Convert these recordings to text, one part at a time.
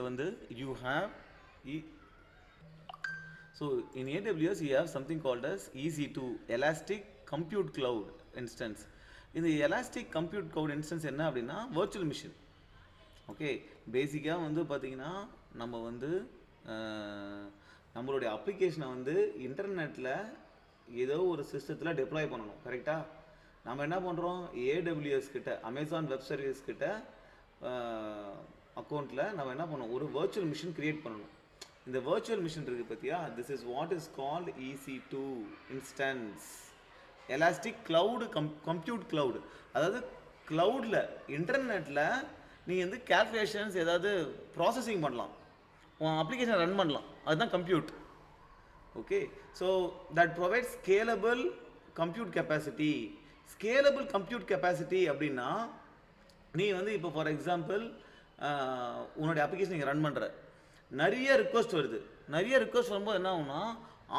வந்து you have so in AWS you have something called as EC2 Elastic Compute Cloud instance. இந்த Elastic Compute Cloud instance என்ன அப்படின்னா virtual machine. Okay, பேசிக்காக வந்து பார்த்திங்கன்னா நம்ம வந்து நம்மளுடைய அப்ளிகேஷனை வந்து இன்டர்நெட்டில் ஏதோ ஒரு சிஸ்டத்தில் டெப்ளாய் பண்ணணும். கரெக்டாக நம்ம என்ன பண்ணுறோம், ஏடபிள்யூஎஸ் கிட்ட அமேசான் வெப் சர்வீஸ் கிட்ட அக்கௌண்ட்டில் நம்ம என்ன பண்ணணும், ஒரு வர்ச்சுவல் மிஷின் க்ரியேட் பண்ணணும். இந்த வர்ச்சுவல் மிஷின் இருக்குது பார்த்தியா, this is what is called EC2 instance elastic cloud compute cloud. அதாவது க்ளவுடில் இன்டர்நெட்டில் நீங்கள் வந்து கேல்குலேஷன்ஸ் ஏதாவது ப்ராசஸிங் பண்ணலாம், உன் அப்ளிகேஷன் ரன் பண்ணலாம், அதுதான் compute. Okay, so that provide scalable compute capacity. Scalable compute capacity அப்படின்னா நீ வந்து இப்போ ஃபார் எக்ஸாம்பிள் உன்னுடைய அப்ளிகேஷன் நீங்கள் ரன் பண்ணுற, நிறைய ரிக்வஸ்ட் வருது. நிறைய ரிக்வஸ்ட் வரும்போது என்ன ஆகும்னா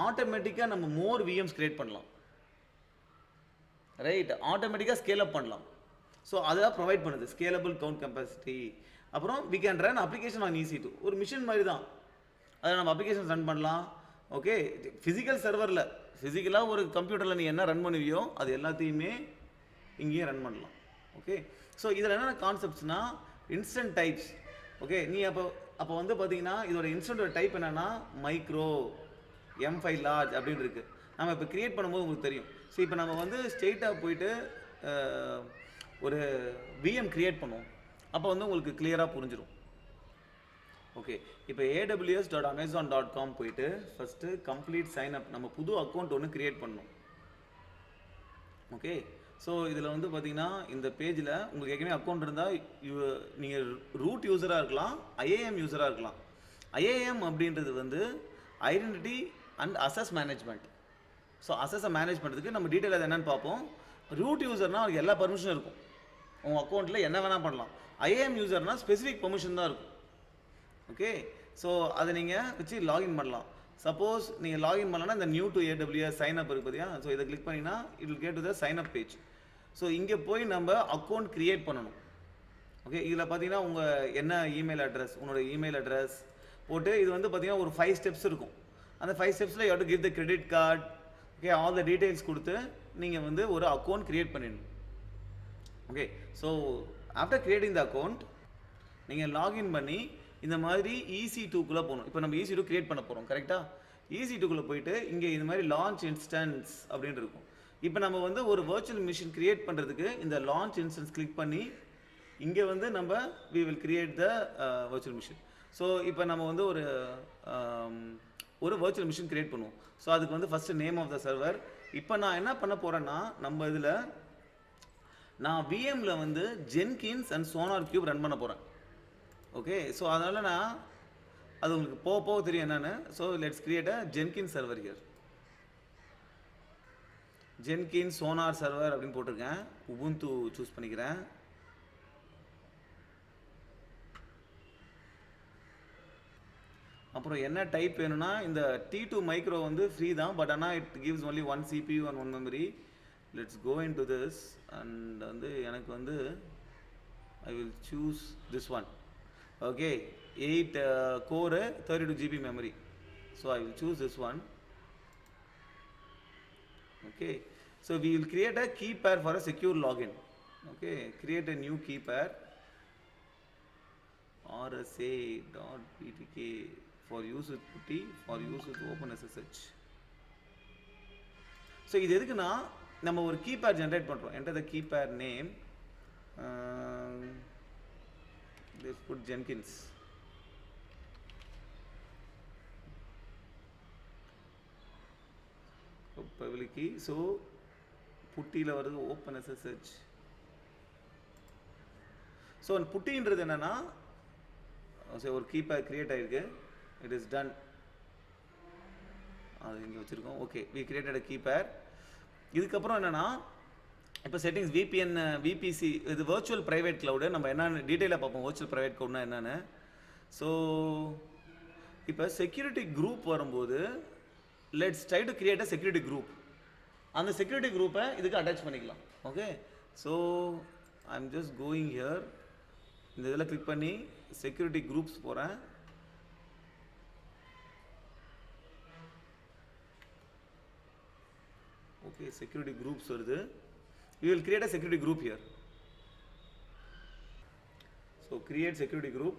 ஆட்டோமேட்டிக்காக நம்ம மோர் VMs கிரியேட் பண்ணலாம். ரைட், ஆட்டோமேட்டிக்காக ஸ்கேல் அப் பண்ணலாம். ஸோ அதெல்லாம் ப்ரொவைட் பண்ணுது ஸ்கேலபிள் கவுண்ட் கெப்பாசிட்டி. அப்புறம் we can run application on EC2. ஒரு மிஷின் மாதிரி தான், அதை நம்ம அப்ளிகேஷன் ரன் பண்ணலாம். ஓகே, ஃபிசிக்கல் சர்வரில் ஃபிசிக்கலாக ஒரு கம்ப்யூட்டரில் நீ என்ன ரன் பண்ணுவியோ அது எல்லாத்தையுமே இங்கேயே ரன் பண்ணலாம். ஓகே, ஸோ இதில் என்னென்ன கான்செப்ட்ஸ்னால் இன்ஸ்டன்ட் டைப்ஸ். ஓகே, நீ அப்போ வந்து பார்த்தீங்கன்னா இதோட இன்ஸ்டன்ட் டைப் என்னென்னா மைக்ரோ, M5 லார்ஜ் அப்படின்னு இருக்குது. நம்ம இப்போ க்ரியேட் பண்ணும்போது உங்களுக்கு தெரியும். ஸோ இப்போ நம்ம வந்து ஸ்ட்ரெயிட்டாக போயிட்டு ஒரு VM க்ரியேட் பண்ணுவோம், அப்போ வந்து உங்களுக்கு கிளியராக புரிஞ்சிடும். ஓகே, இப்போ aws.amazon.com போயிட்டு ஃபஸ்ட்டு கம்ப்ளீட் சைன் அப், நம்ம புது அக்கௌண்ட் ஒன்று க்ரியேட் பண்ணணும். ஓகே, ஸோ இதில் வந்து பார்த்தீங்கன்னா இந்த பேஜில் உங்களுக்கு ஏற்கனவே அக்கௌண்ட் இருந்தால் நீங்கள் ரூட் யூஸராக இருக்கலாம், IAM யூஸராக இருக்கலாம். IAM அப்படின்றது வந்து identity and access management. So அசஸை மேனேஜ் பண்ணுறதுக்கு நம்ம டீட்டெயில் அது என்னென்னு பார்ப்போம். ரூட் யூஸர்னால் அவருக்கு எல்லா பர்மிஷனும் இருக்கும், உங்கள் அக்கௌண்ட்டில் என்ன வேணால் பண்ணலாம். IAM யூஸர்னால் ஸ்பெசிஃபிக் பர்மிஷன் தான் இருக்கும். ஓகே, ஸோ அதை நீங்கள் வச்சு லாகின் பண்ணலாம். சப்போஸ் நீங்கள் லாகின் பண்ணலன்னா இந்த new to AWS sign up இருக்குது பார்த்தியா, ஸோ இதை கிளிக் பண்ணிங்கன்னா it will get to the sign up page. So இங்கே போய் நம்ம அக்கௌண்ட் க்ரியேட் பண்ணணும். ஓகே, இதில் பார்த்தீங்கன்னா உங்கள் என்ன இமெயில் அட்ரஸ், உன்னோட இமெயில் அட்ரஸ் போட்டு இது வந்து பார்த்தீங்கன்னா ஒரு 5 ஸ்டெப்ஸ் இருக்கும். அந்த 5 ஸ்டெப்ஸில் you have to give the credit card. Okay, all the details கொடுத்து நீங்கள் வந்து ஒரு அக்கௌண்ட் க்ரியேட் பண்ணிடணும். Okay, so after creating the account நீங்கள் லாகின் பண்ணி இந்த மாதிரி EC2க்குள்ளே போகணும். இப்போ நம்ம EC2 க்ரியேட் பண்ண போகிறோம். கரெக்டாக EC2க்குள்ளே போயிட்டு இங்கே இந்த மாதிரி லான்ச் இன்ஸ்டன்ஸ் அப்படின்னு இருக்கும். இப்போ நம்ம வந்து ஒரு வர்ச்சுவல் மிஷின் க்ரியேட் பண்ணுறதுக்கு இந்த லான்ச் இன்ஸ்டன்ஸ் கிளிக் பண்ணி இங்கே வந்து நம்ம we will create the virtual machine. So இப்போ நம்ம வந்து ஒரு வர்ச்சுவல் மிஷின் க்ரியேட் பண்ணுவோம். ஸோ அதுக்கு வந்து first name of the server. இப்போ நான் என்ன பண்ண போகிறேன்னா நம்ம இதில் நான் VMல வந்து Jenkins and sonar cube run பண்ண போகிறேன். ஓகே, ஸோ அதனால் நான் அது உங்களுக்கு போக போக தெரியும் என்னென்னு. So let's create a Jenkins server here. Jenkins sonar server அப்படின்னு போட்டிருக்கேன். உபுண்டு சூஸ் பண்ணிக்கிறேன். அப்புறம் என்ன டைப் வேணும்னா இந்த T2 மைக்ரோ வந்து ஃப்ரீ தான், பட் ஆனால் it gives only 1 CPU and 1 memory. Let's go into this and வந்து எனக்கு வந்து I will choose this one. Okay, 8 core 32 GB memory. So I will choose this one. Okay, so we will create a key pair for a secure login. Okay, create a new key pair rsa.ptk for use with putty, for use with OpenSSH. So இது எதுக்குன்னா நம்ம ஒரு key pair generate பண்ணுறோம். Enter the key pair name. Let's put Jenkins. Public key. So புட்டியில் வருது OpenSSH. So அந்த புட்டின்றது என்னென்னா ஒரு கீப்பேர் க்ரியேட் ஆகிருக்கு. It is done. அது இங்கே வச்சுருக்கோம். Okay, we created key pair. இதுக்கப்புறம் என்னென்னா இப்போ செட்டிங்ஸ் VPN VPC இது வர்ச்சுவல் ப்ரைவேட் க்ளவுடு. நம்ம என்னென்னு டீட்டெயிலாக பார்ப்போம் வர்ச்சுவல் ப்ரைவேட் க்ளவுட்னா என்னென்னு. ஸோ இப்போ செக்யூரிட்டி குரூப் வரும்போது let's try to create a security group. அந்த செக்யூரிட்டி குரூப்பை இதுக்கு அட்டாச் பண்ணிக்கலாம். Okay, so I am just going here. இந்த இதில் கிளிக் பண்ணி செக்யூரிட்டி குரூப்ஸ் போகிறேன். ஓகே, செக்யூரிட்டி குரூப்ஸ் வருது. We will create a security group here. So create security group.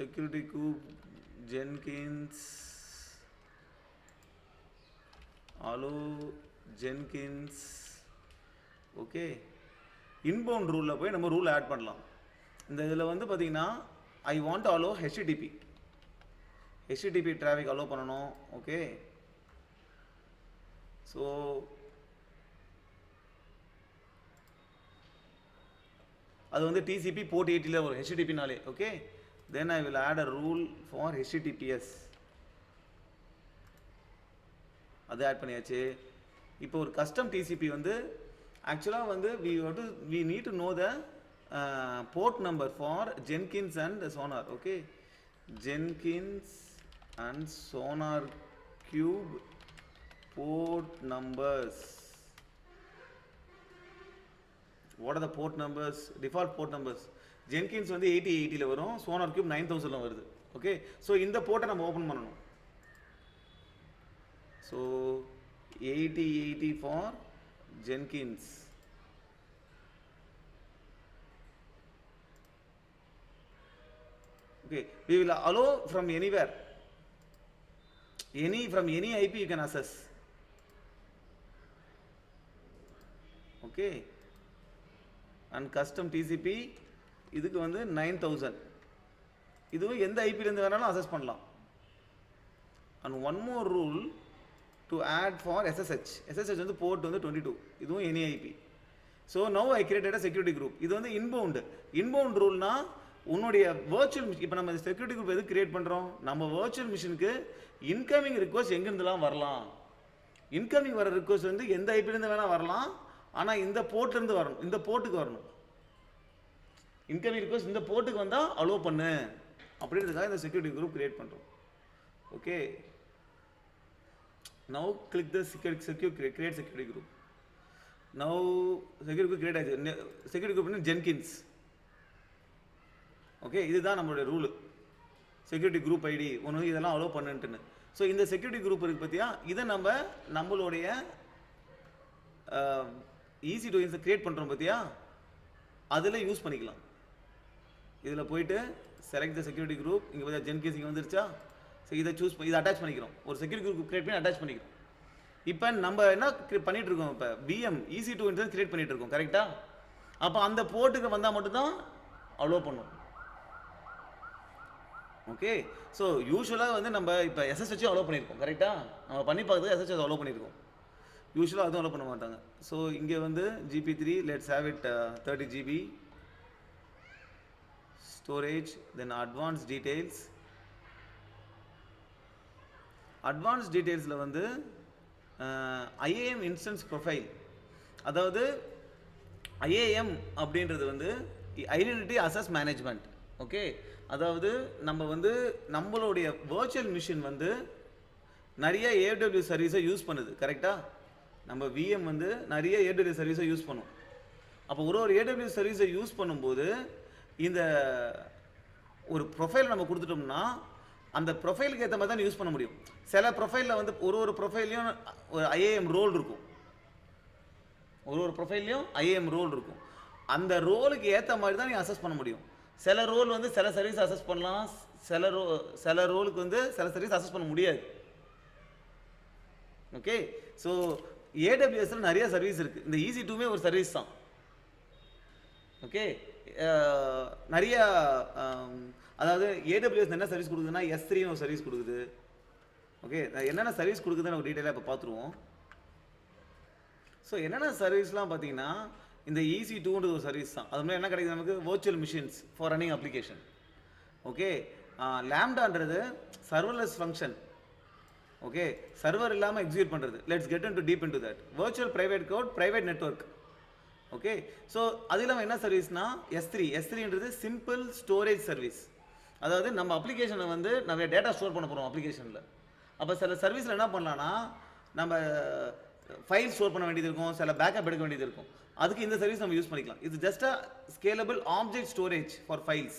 Security group Jenkins. Hello Jenkins. Okay, inbound ரூலில் போய் நம்ம rule add பண்ணலாம். இந்த இதில் வந்து பார்த்தீங்கன்னா I want allow HTTP traffic allow பண்ணணும். ஓகே, ஸோ அது வந்து TCP போர்ட் 80 வரும் HTTPனாலே. Okay, then I will add a rule for HTTPS. அது ஆட் பண்ணியாச்சு. இப்போ ஒரு கஸ்டம் TCP வந்து ஆக்சுவலாக வந்து we need to know the port number for Jenkins and Sonar. Okay, Jenkins and Sonar Cube port numbers. What are the port numbers? Default port numbers. Jenkins வந்து 8080ல வரும், Sonar Cube 9000ல வருது. Okay, so இந்த போர்ட்டை நம்ம open பண்ணணும். So 8080 for Jenkins. Okay, we will allow from anywhere, from any IP you can access. Okay, and custom TCP இதுக்கு வந்து 9000. இதுவும் எந்த ஐபில இருந்து வேணாலும் அக்சஸ் பண்ணலாம். and one more rule to add for SSH வந்து போர்ட் வந்து 22. இதுவும் any IP. so now I created a security group. இது வந்து inbound ரூல்னா உன்னுடைய virtual இப்போ நம்ம செக்யூரிட்டி குரூப் எது கிரியேட் பண்ணுறோம், நம்ம virtual மிஷினுக்கு இன்கமிங் ரிக்வஸ்ட் எங்கேருந்துலாம் வரலாம். இன்கமிங் வர ரிக்வஸ்ட் வந்து எந்த ஐபிலேருந்து வேணால் வரலாம், ஆனால் இந்த போர்ட்லேருந்து வரணும், இந்த போர்ட்டுக்கு வரணும். இன்கமிங் ரிக்வஸ்ட் இந்த போர்ட்டுக்கு வந்தால் அலோவ் பண்ணு அப்படின்றதுக்காக இந்த செக்யூரிட்டி குரூப் கிரியேட் பண்ணுறோம். Okay, now click the create security group. now security group create ஆயிடுச்சு. security group Jenkins. ஓகே, இதுதான் நம்மளுடைய ரூலு. செக்யூரிட்டி குரூப் ஐடி ஒன்று இதெல்லாம் அலோவ் பண்ணுன்ட்டுன்னு. ஸோ இந்த செக்யூரிட்டி குரூப் இருக்குது பார்த்தியா, இதை நம்மளுடைய ஈஸி டு யூஸ் கிரியேட் பண்ணுறோம் பார்த்தியா, அதில் யூஸ் பண்ணிக்கலாம். இதில் போயிட்டு செலக்ட் த செக்யூரிட்டி குரூப், இங்கே பார்த்தியா ஜென்கின்ஸ் இங்கே வந்துருச்சா. ஸோ இதை இதை அட்டாச் பண்ணிக்கிறோம், ஒரு செக்யூரிட்டி குரூப் கிரியேட் பண்ணி அட்டாச் பண்ணிக்கிறோம். இப்போ நம்ம என்ன பண்ணிகிட்டு இருக்கோம், இப்போ VM easy to use create பண்ணிகிட்டு இருக்கோம் கரெக்டாக. அப்போ அந்த போர்ட்டுக்கு வந்தால் மட்டும்தான் அலோவ் பண்ணும். ஓகே, ஸோ யூஸ்வலாக வந்து நம்ம இப்போ SSH அலோவ் பண்ணியிருக்கோம் கரெக்டாக, நம்ம பண்ணி பார்க்குறது SSH அலோவ் பண்ணியிருக்கோம். யூஸ்வலாக அதுவும் அலோவ் பண்ண மாட்டாங்க. ஸோ இங்கே வந்து GP3 let's have it 30 GB storage. Then advance டீட்டெயில்ஸில் வந்து IAM இன்ஸ்டன்ஸ் ப்ரொஃபைல், அதாவது IAM அப்படின்றது வந்து ஐடென்டிட்டி அசஸ் மேனேஜ்மெண்ட். ஓகே, அதாவது நம்ம வந்து நம்மளுடைய வர்ச்சுவல் மிஷின் வந்து நிறைய AWS சர்வீஸை யூஸ் பண்ணுது கரெக்டாக. நம்ம VM வந்து நிறைய AWS சர்வீஸை யூஸ் பண்ணும். அப்போ ஒரு AWS சர்வீஸை யூஸ் பண்ணும்போது இந்த ஒரு ப்ரொஃபைல் நம்ம கொடுத்துட்டோம்னா அந்த ப்ரொஃபைலுக்கு ஏற்ற மாதிரி தான் யூஸ் பண்ண முடியும். சில ப்ரொஃபைலில் வந்து ஒரு ப்ரொஃபைல்லையும் ஒரு IAM ரோல் இருக்கும், ஒரு ப்ரொஃபைல்லையும் IAM ரோல் இருக்கும். அந்த ரோலுக்கு ஏற்ற மாதிரி தான் நீங்கள் அசஸ் பண்ண முடியும். சில ரோல் வந்து சில சர்வீஸ் அசஸ் பண்ணலாம், சில ரோலுக்கு வந்து சில சர்வீஸ் அசஸ் பண்ண முடியாது. ஓகே, ஸோ AWSல நிறைய சர்வீஸ் இருக்குது. இந்த EC2மே ஒரு சர்வீஸ் தான். ஓகே, நிறைய அதாவது AWS என்ன சர்வீஸ் கொடுக்குதுன்னா S3ன்னு ஒரு சர்வீஸ் கொடுக்குது. ஓகே, என்னென்ன சர்வீஸ் கொடுக்குதுன்னு நம்ம டீட்டெயிலாக இப்போ பார்த்துருவோம். ஸோ என்னென்ன சர்வீஸ்லாம் பார்த்தீங்கன்னா இந்த EC2ன்றது ஒரு சர்வீஸ் தான். அது மாதிரி என்ன கிடைக்குது நமக்கு, virtual machines for running application. Okay, லேம்டான்றது சர்வர்லெஸ் ஃபங்க்ஷன். ஓகே, சர்வர் இல்லாமல் எக்ஸிக்யூட் பண்ணுறது. Let's get into deep into that. Virtual private code, private network. Okay, so அது இல்லாமல் என்ன சர்வீஸ்னா S3ன்றது சிம்பிள் ஸ்டோரேஜ் சர்வீஸ். அதாவது நம்ம அப்ளிகேஷனை வந்து நிறைய டேட்டா ஸ்டோர் பண்ண போகிறோம் அப்ளிகேஷனில். அப்போ சில சர்வீஸில் என்ன பண்ணலான்னா நம்ம ஃபைல் ஸ்டோர் பண்ண வேண்டியது இருக்கும், சில பேக்கப் எடுக்க வேண்டியது இருக்கும். அதுக்கு இந்த சர்வீஸ் நம்ம யூஸ் பண்ணிக்கலாம். இது just a scalable object storage for files.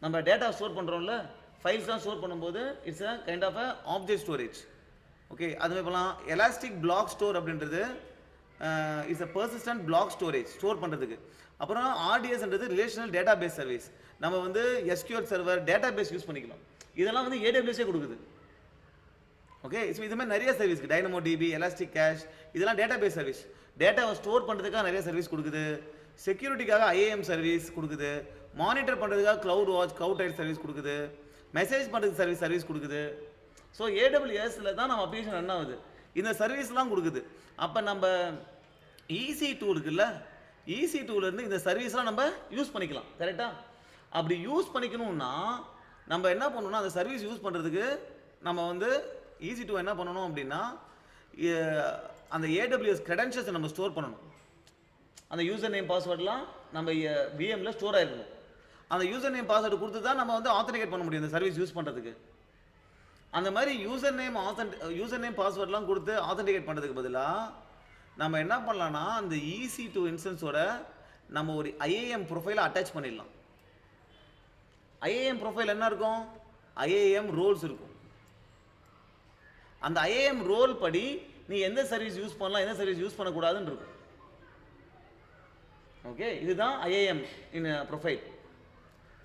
நம்ம டேட்டா ஸ்டோர் பண்ணுறோம்ல, ஃபைல்ஸ்லாம் ஸ்டோர் பண்ணும்போது it's a kind of a object storage. Okay, அதுமாதிரி பண்ணலாம். எலாஸ்டிக் பிளாக் ஸ்டோர் அப்படின்றது it's a persistent block storage, store பண்ணுறதுக்கு. அப்புறம் ஆர்டிஎஸ்ன்றது ரிலேஷனல் டேட்டா பேஸ் சர்வீஸ். நம்ம வந்து SQL server, database use பண்ணிக்கலாம். இதெல்லாம் வந்து ஏடபிள்யூஎஸ்ஸே கொடுக்குது. ஓகே, ஸோ இது மாதிரி நிறைய service, Dynamo DB, elastic cache, இதெல்லாம் டேட்டா பேஸ் சர்வீஸ். டேட்டாவை ஸ்டோர் பண்ணுறதுக்காக நிறைய சர்வீஸ் கொடுக்குது. செக்யூரிட்டிக்காக ஐஏஎம் சர்வீஸ் கொடுக்குது. மானிட்டர் பண்ணுறதுக்காக க்ளவுட் வாட்ச், க்ளவுட் சர்வீஸ் கொடுக்குது. மெசேஜ் பண்ணுறதுக்கு சர்வீஸ் கொடுக்குது. ஸோ ஏடபிள்யூஎஸ்ல தான் நம்ம அப்ளிகேஷன் ரன் ஆகுது. இந்த சர்வீஸ்லாம் கொடுக்குது. அப்போ நம்ம EC2 இருக்குல்ல, EC2லேருந்து இந்த சர்வீஸ்லாம் நம்ம யூஸ் பண்ணிக்கலாம். கரெக்டாக? அப்படி யூஸ் பண்ணிக்கணும்னா நம்ம என்ன பண்ணணும்னா, அந்த சர்வீஸ் யூஸ் பண்ணுறதுக்கு நம்ம வந்து EC2 என்ன பண்ணணும் அப்படின்னா, அந்த AWS கிரெடென்ஷியல்ஸை நம்ம ஸ்டோர் பண்ணணும். அந்த யூசர் நேம் பாஸ்வேர்ட்லாம் நம்ம VMல ஸ்டோர் ஆகிருக்கணும். அந்த யூசர் நேம் பாஸ்வேர்டு கொடுத்து தான் நம்ம வந்து ஆத்தென்டிகேட் பண்ண முடியும் அந்த சர்வீஸ் யூஸ் பண்ணுறதுக்கு. அந்த மாதிரி யூசர் நேம் பாஸ்வேர்ட்லாம் கொடுத்து ஆத்தென்டிகேட் பண்ணுறதுக்கு பதிலாக நம்ம என்ன பண்ணலாம்னா, அந்த EC2 இன்ஸ்டன்ஸோட நம்ம ஒரு IAM ப்ரொஃபைலை அட்டாச் பண்ணிடலாம். IAM ப்ரொஃபைல் என்ன இருக்கும்? IAM ரோல்ஸ் இருக்கும். அந்த IAM ரோல் படி நீ எந்த சர்வீஸ் யூஸ் பண்ணலாம், எந்த சர்வீஸ் யூஸ் பண்ணக்கூடாதுன்னு இருக்கும். ஓகே, இதுதான் IAM இன் ப்ரொஃபைல்.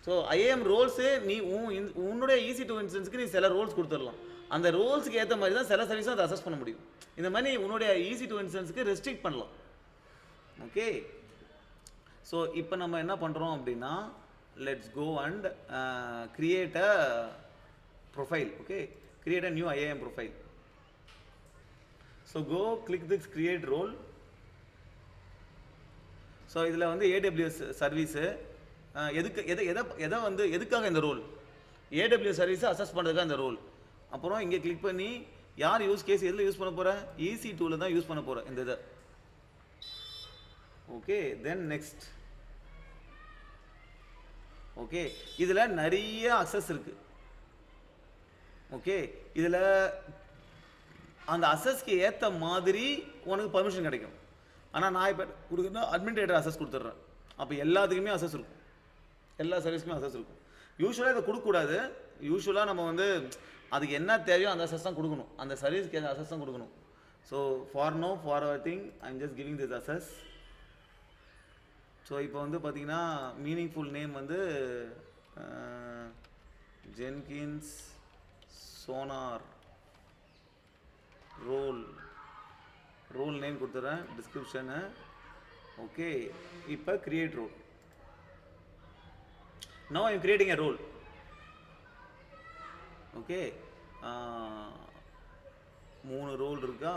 ஸோ IAM ரோல்ஸு நீ உன்னுடைய EC2 இன்ஸ்டன்ஸுக்கு நீ சில ரோல்ஸ் கொடுத்துடலாம். அந்த ரோல்ஸுக்கு ஏற்ற மாதிரி தான் சில சர்வீஸும் அதை அசஸ் பண்ண முடியும். இந்த மாதிரி உன்னுடைய EC2 இன்ஸ்டன்ஸுக்கு ரெஸ்ட்ரிக்ட் பண்ணலாம். ஓகே, ஸோ இப்போ நம்ம என்ன பண்ணுறோம் அப்படின்னா, let's go and create a profile. Okay, create a new IAM profile. So go click this create role. So இதில் வந்து AWS சர்வீஸு எதுக்காக இந்த ரோல்? AWS சர்வீஸை அசஸ் பண்ணுறதுக்காக இந்த ரோல். அப்புறம் இங்கே கிளிக் பண்ணி யார் யூஸ் கேஸ் எதில் யூஸ் பண்ண போகிற? EC2ல தான் யூஸ் பண்ண போகிறேன் இந்த இதை. Okay, then next. ஓகே, இதில் நிறைய அக்சஸ் இருக்குது. ஓகே, இதில் அந்த அக்சஸ்க்கு ஏற்ற மாதிரி உனக்கு பர்மிஷன் கிடைக்கும். ஆனால் நான் இப்போ கொடுக்குறேன்னா அட்மினிஸ்ட்ரேட்டர் அக்சஸ் கொடுத்துட்றேன். அப்போ எல்லாத்துக்குமே அக்சஸ் இருக்கும், எல்லா சர்வீஸ்க்குமே அக்சஸ் இருக்கும். யூஸ்வலாக இதை கொடுக்கக்கூடாது. யூஸ்வலாக நம்ம வந்து அதுக்கு என்ன தேவையோ அந்த அக்சஸ் தான் கொடுக்கணும், அந்த சர்வீஸ்க்கு அந்த அக்சஸ் தான் கொடுக்கணும். So for our thing I am just giving this access. So இப்போ வந்து பார்த்தீங்கன்னா மீனிங்ஃபுல் நேம் வந்து ஜென்கின்ஸ் சோனார் ரோல் நேம் கொடுத்துட்றேன், டிஸ்கிரிப்ஷனு. ஓகே, இப்போ create role. Now I am creating a role. Okay, 3 role இருக்கா?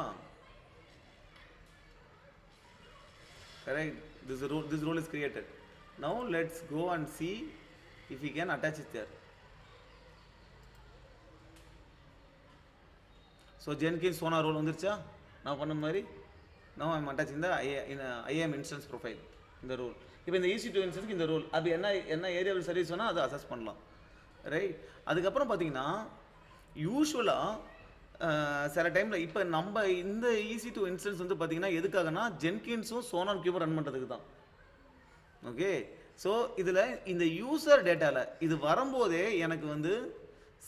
Correct. This role is created. Now let's go and see if we can attach it there. So Jenkins Sona role வந்துருச்சா? நான் பண்ண மாதிரி. Now I am attaching the IAM instance profile இந்த role. இப்போ இந்த EC2 இன்ஸ்டன்ஸ்க்கு இந்த role அது என்ன ஏரியாவில் சர்வீஸ் வேணால் அதை அசஸ் பண்ணலாம். ரைட். அதுக்கப்புறம் பார்த்தீங்கன்னா யூஸ்வலாக சில டைமில் இப்போ நம்ம இந்த EC2 இன்ஸ்டன்ஸ் வந்து பார்த்தீங்கன்னா எதுக்காகனா ஜென்கின்ஸும் சோனார் கியூபும் ரன் பண்ணுறதுக்கு தான். ஓகே, ஸோ இதில் இந்த யூசர் டேட்டாவில் இது வரும்போதே எனக்கு வந்து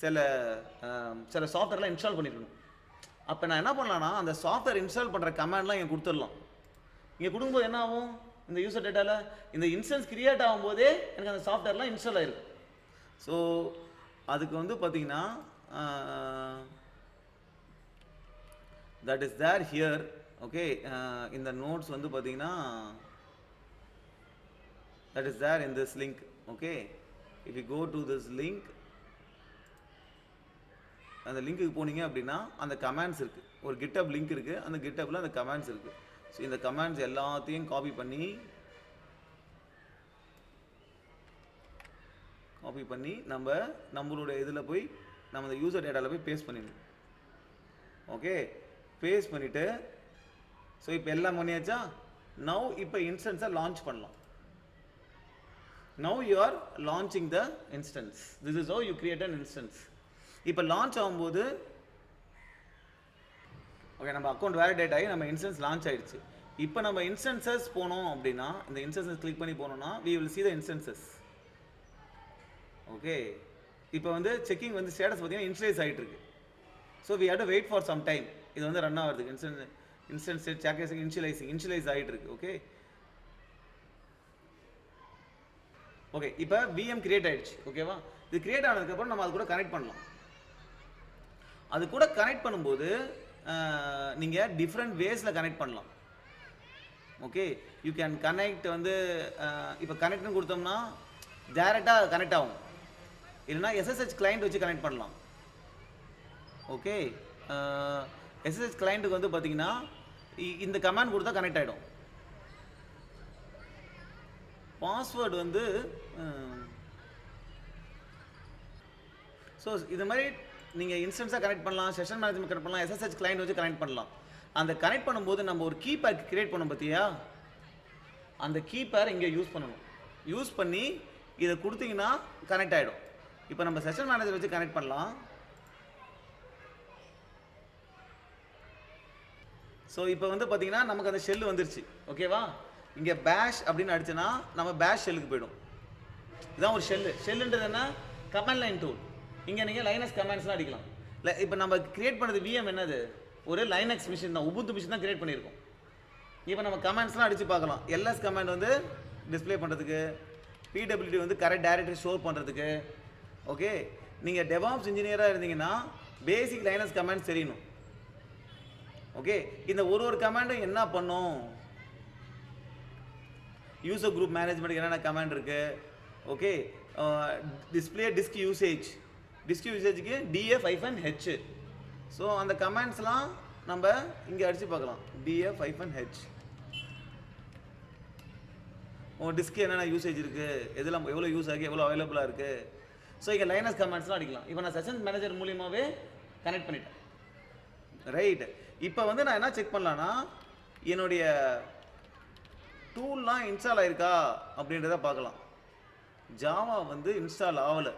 சில சாஃப்ட்வேர்லாம் இன்ஸ்டால் பண்ணிக்கணும். அப்போ நான் என்ன பண்ணலான்னா, அந்த சாஃப்ட்வேர் இன்ஸ்டால் பண்ணுற கமாண்ட்லாம் இங்கே கொடுத்துடலாம். இங்கே கொடுக்கும்போது என்ன ஆகும்? இந்த யூசர் டேட்டாவில் இந்த இன்ஸ்டன்ஸ் கிரியேட் ஆகும்போதே எனக்கு அந்த சாஃப்ட்வேர்லாம் இன்ஸ்டால் ஆகிருக்கும். ஸோ அதுக்கு வந்து பார்த்தீங்கன்னா that is there here. Okay, இந்த நோட்ஸ் வந்து பார்த்தீங்கன்னா that is there in this link. Okay, if you go to this link, அந்த லிங்க்குக்கு போனீங்க அப்படின்னா அந்த கமாண்ட்ஸ் இருக்குது, ஒரு GitHub லிங்க் இருக்குது, அந்த GitHubல அந்த கமாண்ட்ஸ் இருக்குது. ஸோ இந்த கமாண்ட்ஸ் எல்லாத்தையும் காப்பி பண்ணி நம்மளோட இதில் போய் நம்ம இந்த யூசர் டேட்டாவில் போய் பேஸ்ட் பண்ணிடணும். ஓகே, பேஸ்ட் பண்ணிவிட்டு ஸோ இப்போ எல்லாம் பண்ணியாச்சா? நவ் இப்போ இன்ஸ்டன்ஸை லான்ச் பண்ணலாம். Now you are launching the instance. This is how you create an instance. இப்போ லான்ச் ஆகும்போது ஓகே, நம்ம அக்கௌண்ட் வேலிடேட் ஆகி நம்ம இன்ஸ்டன்ஸ் லான்ச் ஆயிடுச்சு. இப்போ நம்ம இன்ஸ்டன்சஸ் போனோம் அப்படின்னா, இந்த இன்ஸ்டன்சஸ் கிளிக் பண்ணி போனோம்னா we will see the instances. Okay, இப்போ வந்து செக்கிங் வந்து ஸ்டேட்டஸ் பார்த்தீங்கன்னா இன்ஸ்டலைஸ் ஆகிட்டு இருக்கு. So we have to wait for some time. இது வந்து ரன் ஆகிறதுக்கு இன்ஸ்டன்ஸ் ஸ்டேட் சாக்கேசிங் இன்ஷியலைஸ் ஆகிட்டு இருக்கு. ஓகே ஓகே, இப்போ விஎம் கிரியேட் ஆயிடுச்சு. ஓகேவா, இது கிரியேட் ஆனதுக்கப்புறம் நம்ம அது கூட கனெக்ட் பண்ணலாம். அது கூட கனெக்ட் பண்ணும்போது நீங்கள் டிஃப்ரெண்ட் வேஸில் கனெக்ட் பண்ணலாம். ஓகே, யூ கேன் கனெக்ட் வந்து இப்போ கனெக்ட்னு கொடுத்தோம்னா டேரெக்டாக கனெக்ட் ஆகும், இல்லைனா எஸ்எஸ்ஹெச் கிளைண்ட் வச்சு கனெக்ட் பண்ணலாம். ஓகே, எஸ்எஸ்ஹெச் கிளைண்ட்டுக்கு வந்து பார்த்தீங்கன்னா இந்த கமாண்ட் கொடுத்தா கனெக்ட் ஆகிடும். பாஸ்வேர்டு வந்து ஸோ இது மாதிரி நீங்கள் இன்ஸ்டன்ஸாக கனெக்ட் பண்ணலாம், செஷன் மேனேஜ்மெண்ட் கனெக்ட் பண்ணலாம், எஸ்எஸ்ஹெச் கிளைண்ட் வச்சு கனெக்ட் பண்ணலாம். அந்த கனெக்ட் பண்ணும்போது நம்ம ஒரு கீ பேர் கிரியேட் பண்ணோம் பார்த்தியா, அந்த கீ பேர் இங்கே யூஸ் பண்ணணும். யூஸ் பண்ணி இதை கொடுத்தீங்கன்னா கனெக்ட் ஆகிடும். இப்போ நம்ம செஷன் மேனேஜர் வச்சு கனெக்ட் பண்ணலாம். ஸோ இப்போ வந்து பார்த்தீங்கன்னா நமக்கு அந்த ஷெல்லு வந்துருச்சு. ஓகேவா, இங்கே பேஷ் அப்படின்னு அடிச்சுன்னா நம்ம பேஷ் ஷெல்லுக்கு போய்டும். இதுதான் ஒரு ஷெல்லுன்றது என்ன, கமாண்ட் லைன் டூல். இங்கே நீங்கள் லைனக்ஸ் கமாண்ட்ஸ்லாம் அடிக்கலாம். இல்லை, இப்போ நம்ம கிரியேட் பண்ணது விஎம் என்னது, ஒரு லைனக்ஸ் மிஷின் தான், உபுண்டு மிஷின் தான் கிரியேட் பண்ணியிருக்கோம். இப்போ நம்ம கமாண்ட்ஸ்லாம் அடித்து பார்க்கலாம். எல்எஸ் கமாண்ட் வந்து டிஸ்பிளே பண்ணுறதுக்கு, பிடபிள்யூடி வந்து கரெக்ட் டைரக்டரி ஸ்டோர் பண்ணுறதுக்கு. ஓகே, நீங்கள் டெவாப்ஸ் இன்ஜினியராக இருந்தீங்கன்னா பேசிக் லைனக்ஸ் கமாண்ட்ஸ் தெரியணும். ஓகே, இந்த ஒரு கமாண்டும் என்ன பண்ணும், யூசர் குரூப் மேனேஜ்மெண்ட்டுக்கு என்னென்ன கமாண்ட் இருக்குது. ஓகே, டிஸ்பிளே டிஸ்க் யூசேஜுக்கு df-h. ஸோ அந்த கமாண்ட்ஸ்லாம் நம்ம இங்கே அடித்து பார்க்கலாம். df-h டிஸ்க்கு என்னென்ன யூசேஜ் இருக்குது, எதெல்லாம் எவ்வளோ யூஸ் ஆகி எவ்வளோ அவைலபிளாக இருக்குது. ஸோ இங்கே லைனஸ் கமாண்ட்ஸ்லாம் அடிக்கலாம். இப்போ நான் செஷன் மேனேஜர் மூலியமாகவே கனெக்ட் பண்ணிட்டேன். ரைட், இப்போ வந்து நான் என்ன செக் பண்ணலான்னா என்னுடைய டூல்லாம் இன்ஸ்டால் ஆயிருக்கா அப்படின்றத பார்க்கலாம். ஜாவா வந்து இன்ஸ்டால் ஆகலை.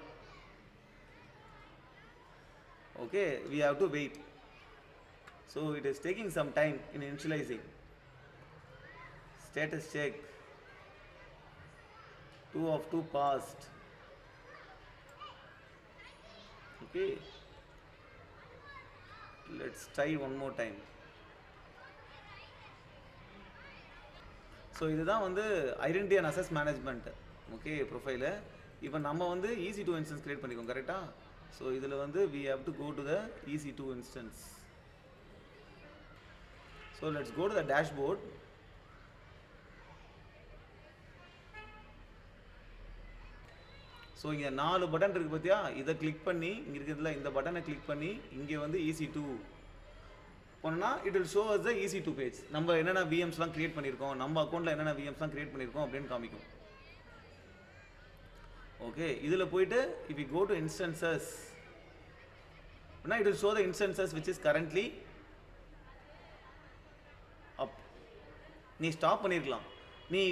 Okay, we have to wait. So it is taking some time in initializing. Status check, 2 of 2 passed. Okay, let's try one more time. So இதுதான் வந்து identity and access management. Okay, profile இப்போ நம்ம வந்து EC2 instance create பண்ணிக்கோம். கரெக்டாக, so இதில் வந்து we have to go to the EC2 instance. So let's go to the dashboard. So இங்கே 4 button இருக்குது பார்த்தியா, இதை கிளிக் பண்ணி இங்கே இருக்கிறதுல இந்த பட்டனை கிளிக் பண்ணி இங்கே வந்து EC2 போனோம்னா it will show us the EC2 page. நம்ம என்னென்ன விஎம்ஸ்லாம் கிரியேட் பண்ணியிருக்கோம், நம்ம அக்கௌண்ட்டில் என்னென்ன விஎம்ஸ்லாம் கிரியேட் பண்ணியிருக்கோம் அப்படின்னு காமிக்கும். ஓகே, இதில் போயிட்டு if you go to instances, it will show the instances which is currently up. நீ ஸ்டாப் பண்ணியிருக்கலாம். நீ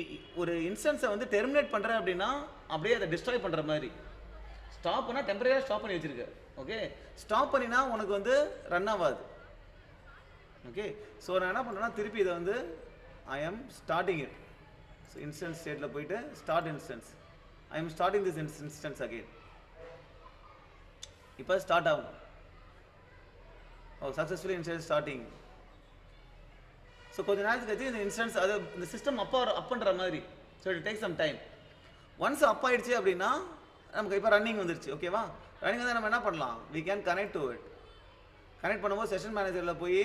ஒரு இன்ஸ்டன்ஸை வந்து டெர்மினேட் பண்ணுற அப்படின்னா அப்படியே அதை டிஸ்ட்ராய் பண்ணுற மாதிரி. ஸ்டாப் பண்ணால் டெம்பரரியாக ஸ்டாப் பண்ணி வச்சுருக்க. ஓகே, ஸ்டாப் பண்ணினா உனக்கு வந்து ரன் ஆகாது. ஓகே, ஸோ நான் என்ன பண்ணுறேன்னா திருப்பி இதை வந்து I am starting it. So instance ஸ்டேட்டில் போயிட்டு start instance, I am starting this instance again. இப்போ ஸ்டார்ட் ஆகும். Successfully instance starting. ஸோ கொஞ்சம் நேரத்துக்கு கழிச்சு இந்த இன்ஸ்டன்ஸ் அது இந்த சிஸ்டம் அப் பண்ணுற மாதிரி. So it take some time. Once up ஆயிடுச்சு அப்படின்னா நமக்கு இப்போ ரன்னிங் வந்துருச்சு. ஓகேவா, ரன்னிங் வந்து நம்ம என்ன பண்ணலாம், we can connect to it. Connect பண்ணும்போது செஷன் மேனேஜரில் போய்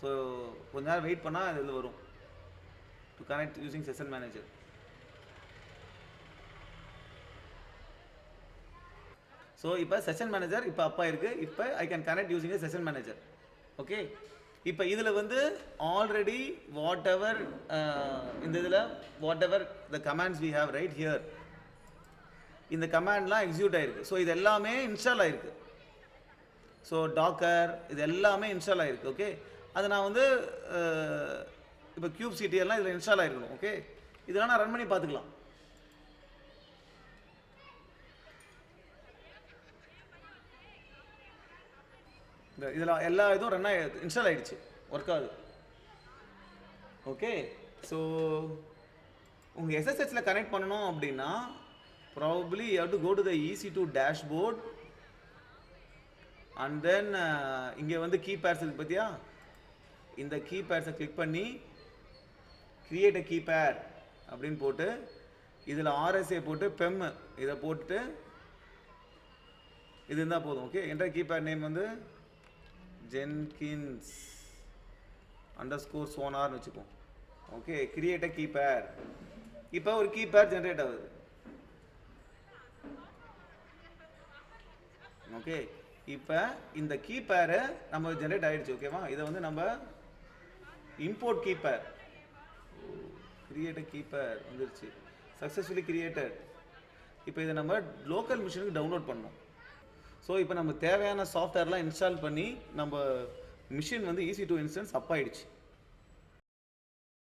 ஸோ கொஞ்ச நேரம் வெயிட் பண்ணால் இதில் வரும் to connect using session manager. So இப்போ செஷன் மேனேஜர் இப்போ அப்பா இருக்குது. இப்போ I can connect using a session manager. Okay, இப்போ இதில் வந்து ஆல்ரெடி வாட் எவர் இந்த இதில் whatever the commands we have right here, இந்த கமாண்ட்லாம் எக்ஸிக்யூட் ஆகிருக்கு. ஸோ இது எல்லாமே இன்ஸ்டால் ஆகிருக்கு. ஸோ டாக்கர் இது எல்லாமே இன்ஸ்டால் ஆகிருக்கு. ஓகே, அதை நான் வந்து இப்போ kubectl எல்லாம் இதில் இன்ஸ்டால் ஆகிருக்கணும். ஓகே, இதெல்லாம் நான் ரன் பண்ணி பார்த்துக்கலாம். இதில் எல்லா இதுவும் ரன் இன்ஸ்டால் ஆகிடுச்சு, ஒர்க் ஆகுது. ஓகே, ஸோ உங்கள் எஸ்எஸ்ஹெச்சில் கனெக்ட் பண்ணணும் அப்படின்னா probably you have to go to the EC2 dashboard and then இங்கே வந்து கீபேட்ஸ் இருக்குது பார்த்தியா, இந்த கீபேட்ஸை கிளிக் பண்ணி கிரியேட் அ கீபேட் அப்படின்னு போட்டு இதில் RSA போட்டு பெம் இதை போட்டுட்டு இது இருந்தால் போதும். ஓகே, என்ற கீபேட் நேம் வந்து ஜென்கின்ஸ் _sonar வச்சுப்போம். Okay, create a keypad. இப்போ ஒரு கீபேட் ஜென்ரேட் ஆகுது. ஓகே, இப்போ இந்த கீபேரை நம்ம ஜென்ரேட் ஆகிடுச்சு. ஓகேவா, இதை வந்து நம்ம import keypad create a keypad வந்துருச்சு, சக்ஸஸ்ஃபுல்லி கிரியேட்டட். இப்போ இதை நம்ம லோக்கல் மிஷினுக்கு டவுன்லோட் பண்ணோம். ஸோ இப்போ நம்ம தேவையான சாஃப்ட்வேர்லாம் இன்ஸ்டால் பண்ணி நம்ம மிஷின் வந்து EC2 இன்ஸ்டன்ஸ் அப் ஆகிடுச்சு.